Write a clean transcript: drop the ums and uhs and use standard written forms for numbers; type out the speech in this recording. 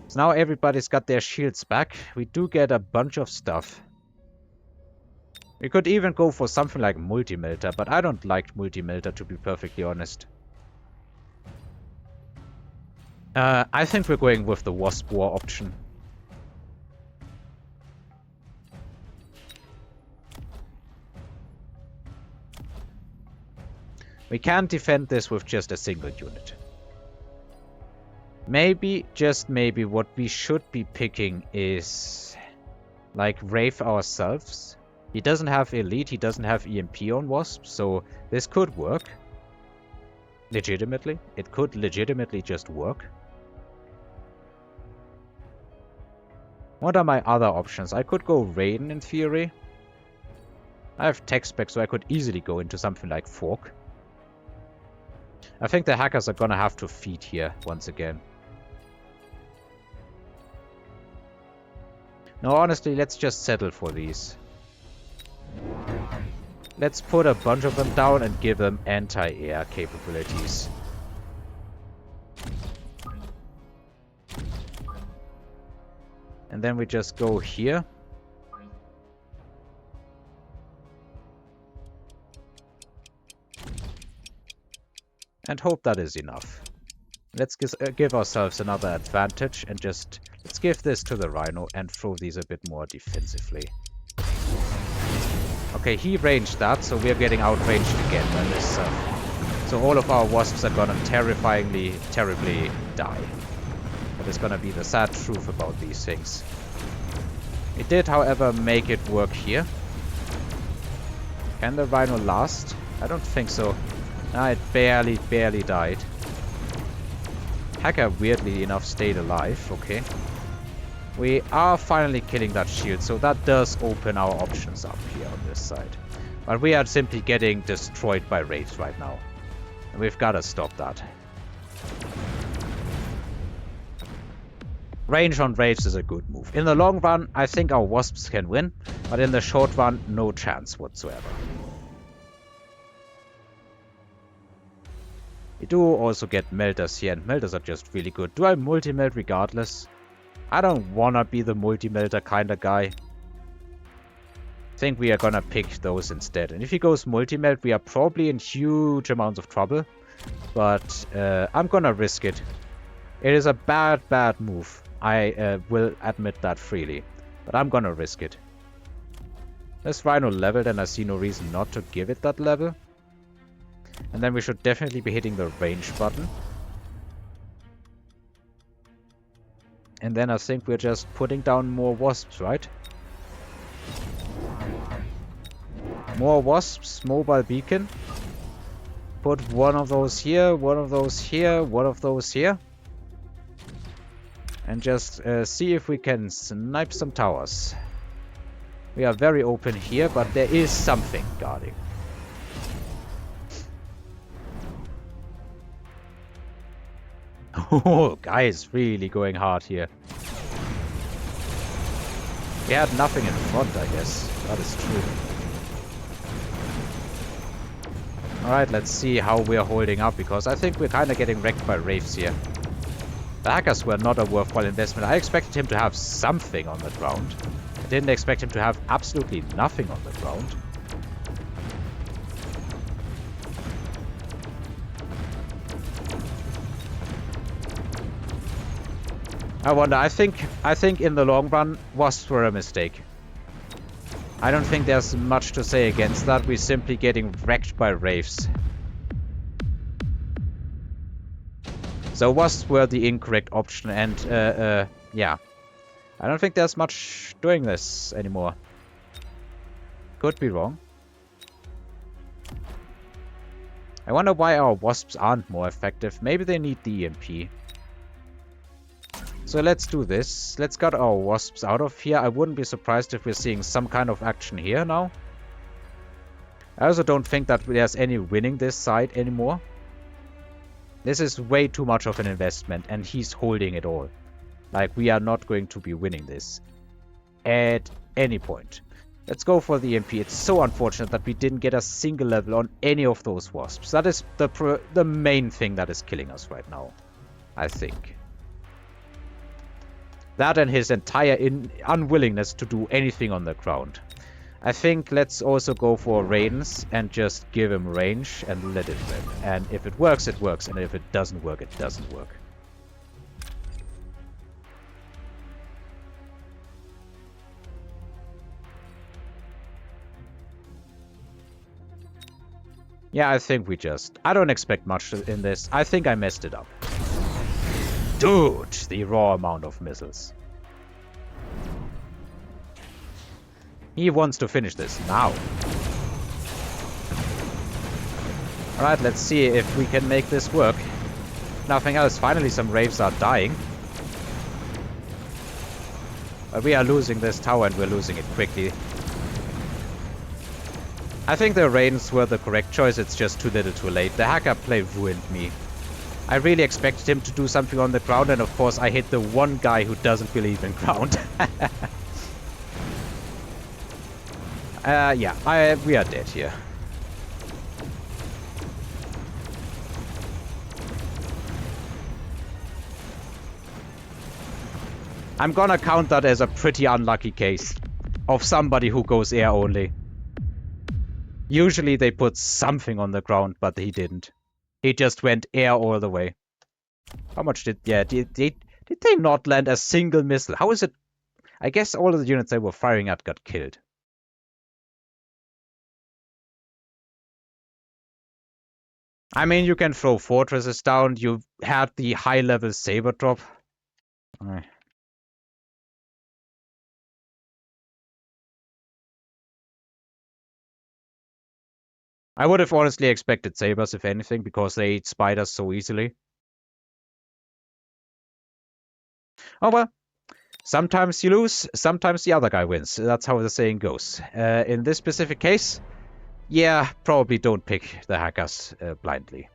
So now everybody's got their shields back. We do get a bunch of stuff. We could even go for something like multi-melter, but I don't like multi-melter, to be perfectly honest. I think we're going with the Wasp War option. We can't defend this with just a single unit. Maybe, just maybe, what we should be picking is like Wraith ourselves. He doesn't have Elite, he doesn't have EMP on Wasp, so this could work. Legitimately. It could legitimately just work. What are my other options? I could go Raiden in theory. I have tech spec, so I could easily go into something like Fork. I think the hackers are gonna have to feed here once again. No, honestly, let's just settle for these. Let's put a bunch of them down and give them anti-air capabilities. And then we just go here. And hope that is enough. Let's give ourselves another advantage and just... Let's give this to the Rhino and throw these a bit more defensively. Okay, he ranged that, so we're getting outranged again by this stuff. So all of our Wasps are gonna terribly die. That is gonna be the sad truth about these things. It did, however, make it work here. Can the Rhino last? I don't think so. Ah, it barely died. Hacker, weirdly enough, stayed alive. Okay. We are finally killing that shield, so that does open our options up here on this side. But we are simply getting destroyed by Wraiths right now. And we've got to stop that. Range on Wraiths is a good move. In the long run, I think our Wasps can win, but in the short run, no chance whatsoever. We do also get melters here, and melters are just really good. Do I multi-melt regardless? I don't wanna be the multi-melter kind of guy. I think we are gonna pick those instead. And if he goes multi-melt, we are probably in huge amounts of trouble. But I'm gonna risk it. It is a bad move. I will admit that freely. But I'm gonna risk it. This Rhino leveled, and I see no reason not to give it that level. And then we should definitely be hitting the range button. And then I think we're just putting down more Wasps, right? More Wasps, mobile beacon. Put one of those here, one of those here, one of those here. And just see if we can snipe some towers. We are very open here, but there is something guarding. Oh, guys, really going hard here. We had nothing in front, I guess. That is true. Alright, let's see how we're holding up, because I think we're kind of getting wrecked by Wraiths here. The hackers were not a worthwhile investment. I expected him to have something on the ground. I didn't expect him to have absolutely nothing on the ground. I wonder, I think in the long run, Wasps were a mistake. I don't think there's much to say against that. We're simply getting wrecked by Wraiths. So Wasps were the incorrect option, and yeah. I don't think there's much doing this anymore. Could be wrong. I wonder why our Wasps aren't more effective. Maybe they need the EMP. So let's do this. Let's get our Wasps out of here. I wouldn't be surprised if we're seeing some kind of action here now. I also don't think that there's any winning this side anymore. This is way too much of an investment, and he's holding it all. Like, we are not going to be winning this at any point. Let's go for the EMP. It's so unfortunate that we didn't get a single level on any of those Wasps. That is the main thing that is killing us right now, I think. That and his entire unwillingness to do anything on the ground. I think let's also go for Raidens and just give him range and let it rip. And if it works, it works. And if it doesn't work, it doesn't work. Yeah, I think we just... I don't expect much in this. I think I messed it up. Dude, the raw amount of missiles. He wants to finish this now. Alright, let's see if we can make this work. Nothing else. Finally, some Wraiths are dying. But we are losing this tower and we're losing it quickly. I think the Raidens were the correct choice. It's just too little too late. The hacker play ruined me. I really expected him to do something on the ground, and of course I hit the one guy who doesn't believe in ground. Yeah, we are dead here. I'm gonna count that as a pretty unlucky case of somebody who goes air only. Usually they put something on the ground, but he didn't. He just went air all the way. How much did... Yeah, did they not land a single missile? How is it... I guess all of the units they were firing at got killed. I mean, you can throw fortresses down. You had the high-level saber drop. I would have honestly expected sabers, if anything, because they eat spiders so easily. Oh well. Sometimes you lose, sometimes the other guy wins. That's how the saying goes. In this specific case, yeah, probably don't pick the hackers blindly.